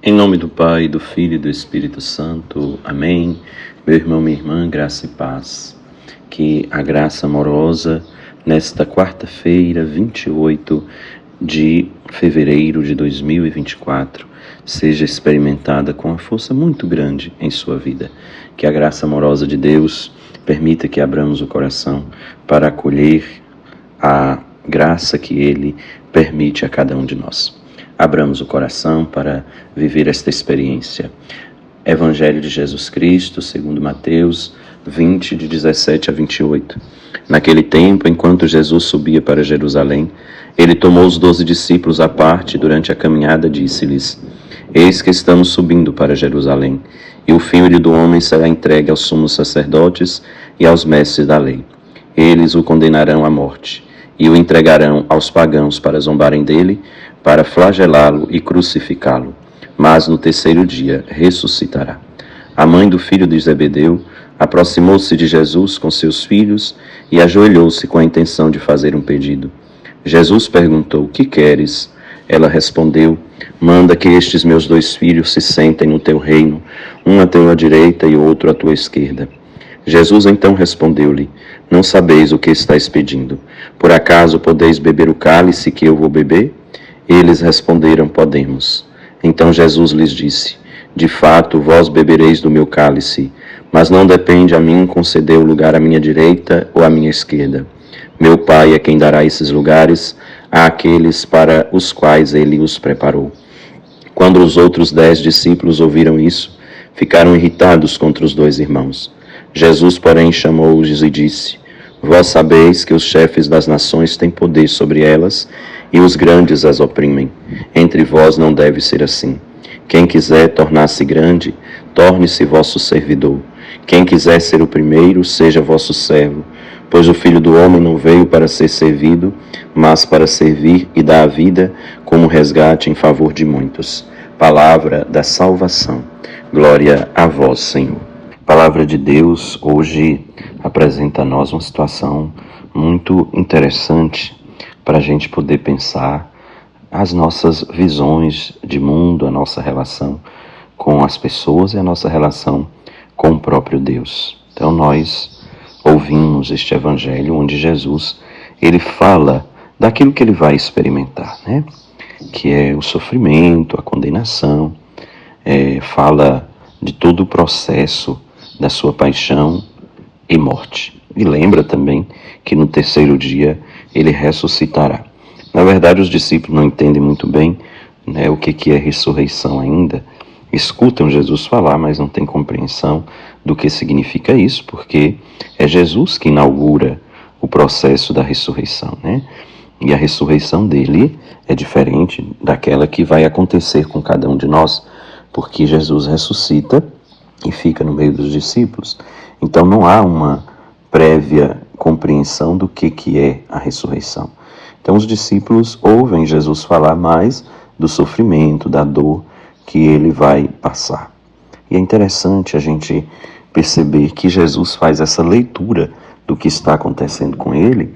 Em nome do Pai, do Filho e do Espírito Santo. Amém. Meu irmão, minha irmã, graça e paz. Que a graça amorosa, nesta quarta-feira, 28 de fevereiro de 2024, seja experimentada com uma força muito grande em sua vida. Que a graça amorosa de Deus permita que abramos o coração para acolher a graça que Ele permite a cada um de nós. Abramos o coração para viver esta experiência. Evangelho de Jesus Cristo, segundo Mateus 20, de 17 a 28. Naquele tempo, enquanto Jesus subia para Jerusalém, ele tomou os 12 discípulos à parte durante a caminhada e disse-lhes: Eis que estamos subindo para Jerusalém, e o Filho do Homem será entregue aos sumos sacerdotes e aos mestres da lei. Eles o condenarão à morte, e o entregarão aos pagãos para zombarem dele, para flagelá-lo e crucificá-lo. Mas no terceiro dia ressuscitará. A mãe do filho de Zebedeu aproximou-se de Jesus com seus filhos e ajoelhou-se com a intenção de fazer um pedido. Jesus perguntou: Que queres? Ela respondeu: Manda que estes meus 2 filhos se sentem no teu reino, um à tua direita e outro à tua esquerda. Jesus então respondeu-lhe: Não sabeis o que estáis pedindo. Por acaso podeis beber o cálice que eu vou beber? Eles responderam: Podemos. Então Jesus lhes disse: De fato, vós bebereis do meu cálice, mas não depende a mim conceder o lugar à minha direita ou à minha esquerda. Meu Pai é quem dará esses lugares àqueles para os quais ele os preparou. Quando os outros 10 discípulos ouviram isso, ficaram irritados contra os 2 irmãos. Jesus, porém, chamou-os e disse: Vós sabeis que os chefes das nações têm poder sobre elas, e os grandes as oprimem. Entre vós não deve ser assim. Quem quiser tornar-se grande, torne-se vosso servidor. Quem quiser ser o primeiro, seja vosso servo. Pois o Filho do Homem não veio para ser servido, mas para servir e dar a vida como resgate em favor de muitos. Palavra da salvação. Glória a vós, Senhor. A palavra de Deus hoje apresenta a nós uma situação muito interessante para a gente poder pensar as nossas visões de mundo, a nossa relação com as pessoas e a nossa relação com o próprio Deus. Então nós ouvimos este evangelho onde Jesus, ele fala daquilo que ele vai experimentar, né? Que é o sofrimento, a condenação, fala de todo o processo da sua paixão e morte. E lembra também que no terceiro dia ele ressuscitará. Na verdade, os discípulos não entendem muito bem, né, o que é ressurreição ainda. Escutam Jesus falar, mas não têm compreensão do que significa isso, porque é Jesus que inaugura o processo da ressurreição, né? E a ressurreição dele é diferente daquela que vai acontecer com cada um de nós, porque Jesus ressuscita e fica no meio dos discípulos. Então não há uma prévia compreensão do que é a ressurreição. Então os discípulos ouvem Jesus falar mais do sofrimento, da dor que ele vai passar. E é interessante a gente perceber que Jesus faz essa leitura do que está acontecendo com ele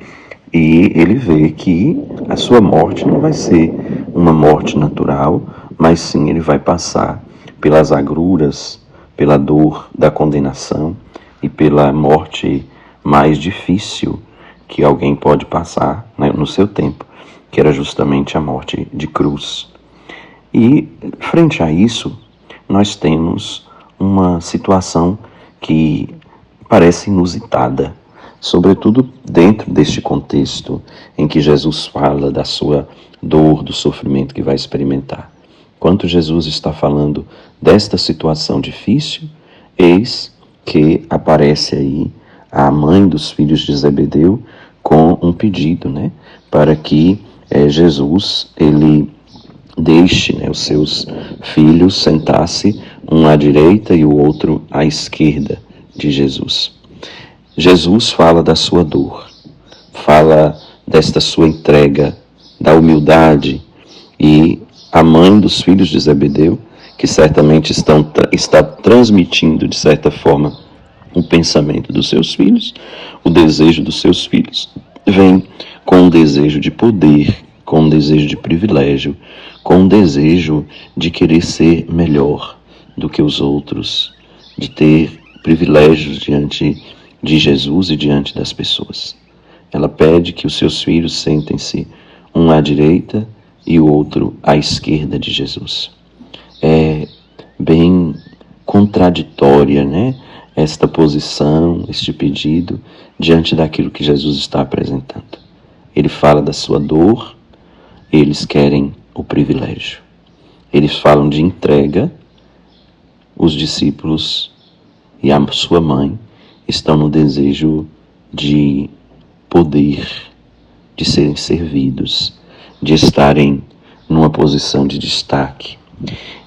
e ele vê que a sua morte não vai ser uma morte natural, mas sim ele vai passar pelas agruras, pela dor da condenação e pela morte mais difícil que alguém pode passar, né, no seu tempo, que era justamente a morte de cruz. E, frente a isso, nós temos uma situação que parece inusitada, sobretudo dentro deste contexto em que Jesus fala da sua dor, do sofrimento que vai experimentar. Enquanto Jesus está falando desta situação difícil, eis que aparece aí a mãe dos filhos de Zebedeu com um pedido, né, para que Jesus ele deixe, né, os seus filhos sentar-se um à direita e o outro à esquerda de Jesus. Jesus fala da sua dor, fala desta sua entrega, da humildade, e a mãe dos filhos de Zebedeu, que certamente está transmitindo, de certa forma, o pensamento dos seus filhos, o desejo dos seus filhos, vem com um desejo de poder, com um desejo de privilégio, com um desejo de querer ser melhor do que os outros, de ter privilégios diante de Jesus e diante das pessoas. Ela pede que os seus filhos sentem-se um à direita e o outro à esquerda de Jesus. É bem contraditória, né? Esta posição, este pedido, diante daquilo que Jesus está apresentando. Ele fala da sua dor, eles querem o privilégio. Eles falam de entrega, os discípulos e a sua mãe estão no desejo de poder, de serem servidos, de estarem numa posição de destaque.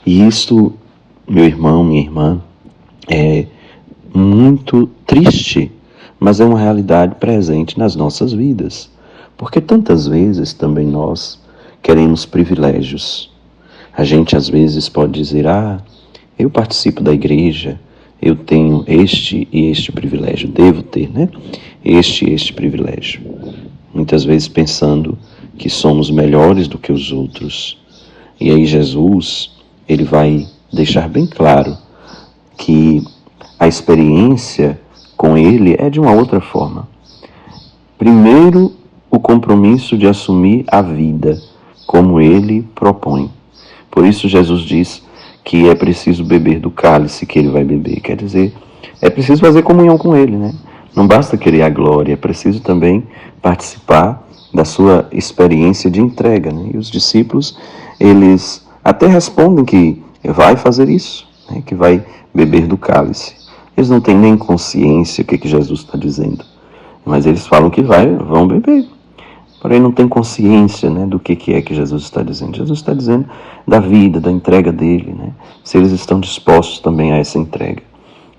E isto, meu irmão, minha irmã, é muito triste, mas é uma realidade presente nas nossas vidas. Porque tantas vezes também nós queremos privilégios. A gente às vezes pode dizer, eu participo da igreja, eu tenho este e este privilégio, devo ter, né? Este e este privilégio. Muitas vezes pensando que somos melhores do que os outros. E aí Jesus, ele vai deixar bem claro que a experiência com ele é de uma outra forma. Primeiro, o compromisso de assumir a vida como ele propõe. Por isso Jesus diz que é preciso beber do cálice que ele vai beber. Quer dizer, é preciso fazer comunhão com ele, né? Não basta querer a glória, é preciso também participar da sua experiência de entrega, né? E os discípulos, eles até respondem que vai fazer isso, né? Que vai beber do cálice. Eles não têm nem consciência do que Jesus está dizendo, mas eles falam que vão beber. Porém, não tem consciência, né, do que é que Jesus está dizendo. Jesus está dizendo da vida, da entrega dele, né? Se eles estão dispostos também a essa entrega.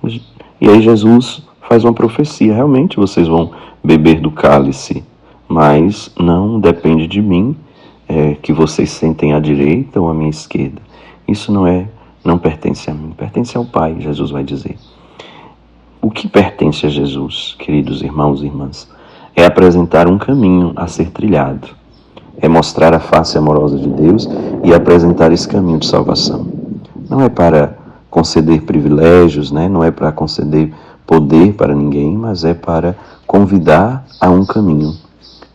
E aí Jesus faz uma profecia. Realmente vocês vão beber do cálice, mas não depende de mim que vocês sentem à direita ou à minha esquerda. Isso não pertence a mim, pertence ao Pai, Jesus vai dizer. O que pertence a Jesus, queridos irmãos e irmãs? É apresentar um caminho a ser trilhado. É mostrar a face amorosa de Deus e apresentar esse caminho de salvação. Não é para conceder privilégios, né? Não é para conceder poder para ninguém, mas é para convidar a um caminho.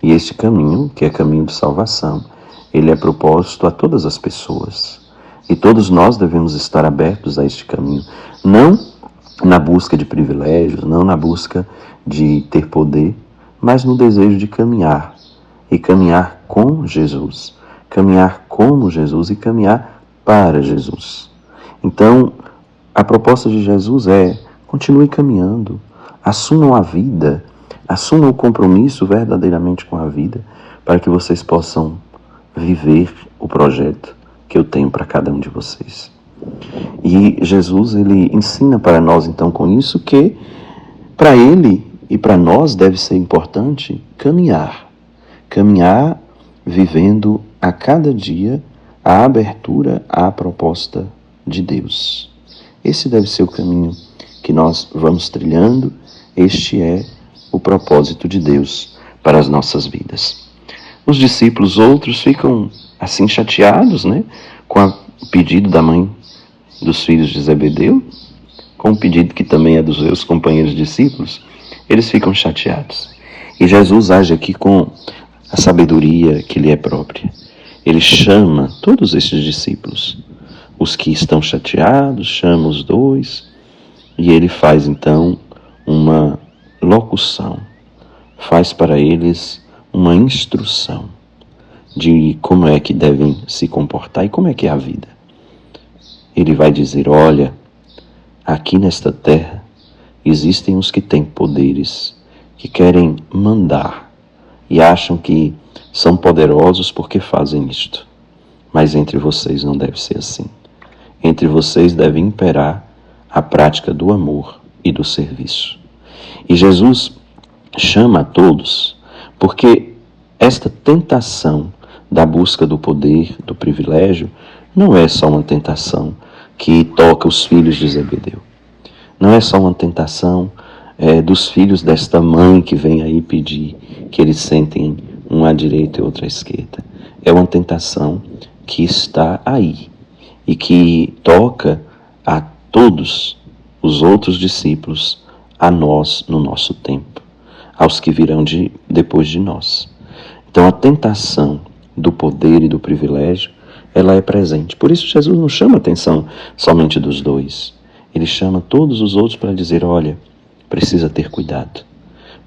E este caminho, que é caminho de salvação, ele é proposto a todas as pessoas. E todos nós devemos estar abertos a este caminho. Não na busca de privilégios, não na busca de ter poder, mas no desejo de caminhar, e caminhar com Jesus, caminhar como Jesus e caminhar para Jesus. Então, a proposta de Jesus é, continue caminhando, assumam a vida, assumam o compromisso verdadeiramente com a vida, para que vocês possam viver o projeto que eu tenho para cada um de vocês. E Jesus, ele ensina para nós, então, com isso, que para ele e para nós deve ser importante caminhar vivendo a cada dia a abertura à proposta de Deus. Esse deve ser o caminho que nós vamos trilhando, este é o propósito de Deus para as nossas vidas. Os discípulos outros ficam assim chateados, né, com o pedido da mãe dos filhos de Zebedeu, com o pedido que também é dos seus companheiros discípulos. Eles ficam chateados. E Jesus age aqui com a sabedoria que lhe é própria. Ele chama todos esses discípulos, os que estão chateados, chama os dois, e ele faz então uma locução, faz para eles uma instrução de como é que devem se comportar e como é que é a vida. Ele vai dizer, olha, aqui nesta terra existem os que têm poderes, que querem mandar e acham que são poderosos porque fazem isto. Mas entre vocês não deve ser assim. Entre vocês deve imperar a prática do amor e do serviço. E Jesus chama a todos porque esta tentação da busca do poder, do privilégio, não é só uma tentação que toca os filhos de Zebedeu. Não é só uma tentação dos filhos desta mãe que vem aí pedir que eles sentem um à direita e outro à esquerda. É uma tentação que está aí e que toca a todos os outros discípulos, a nós no nosso tempo, aos que virão depois de nós. Então a tentação do poder e do privilégio, ela é presente. Por isso Jesus não chama a atenção somente dos dois. Ele chama todos os outros para dizer, olha, precisa ter cuidado,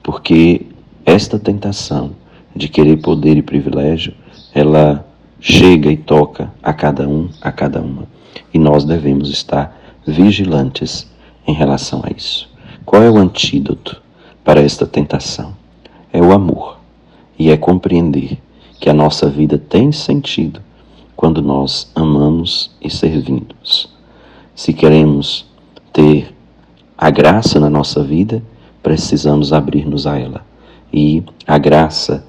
porque esta tentação de querer poder e privilégio, ela chega e toca a cada um, a cada uma. E nós devemos estar vigilantes em relação a isso. Qual é o antídoto para esta tentação? É o amor. E é compreender que a nossa vida tem sentido quando nós amamos e servimos. Se queremos ter a graça na nossa vida, precisamos abrir-nos a ela. E a graça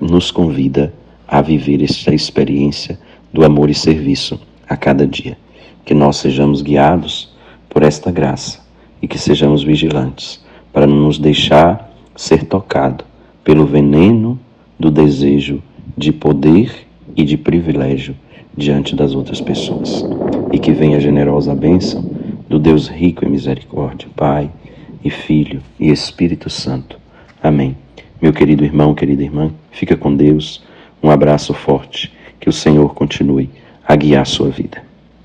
nos convida a viver esta experiência do amor e serviço a cada dia. Que nós sejamos guiados por esta graça e que sejamos vigilantes para não nos deixar ser tocado pelo veneno do desejo de poder e de privilégio diante das outras pessoas. E que venha a generosa bênção do Deus rico em misericórdia, Pai e Filho e Espírito Santo. Amém. Meu querido irmão, querida irmã, fica com Deus. Um abraço forte. Que o Senhor continue a guiar a sua vida.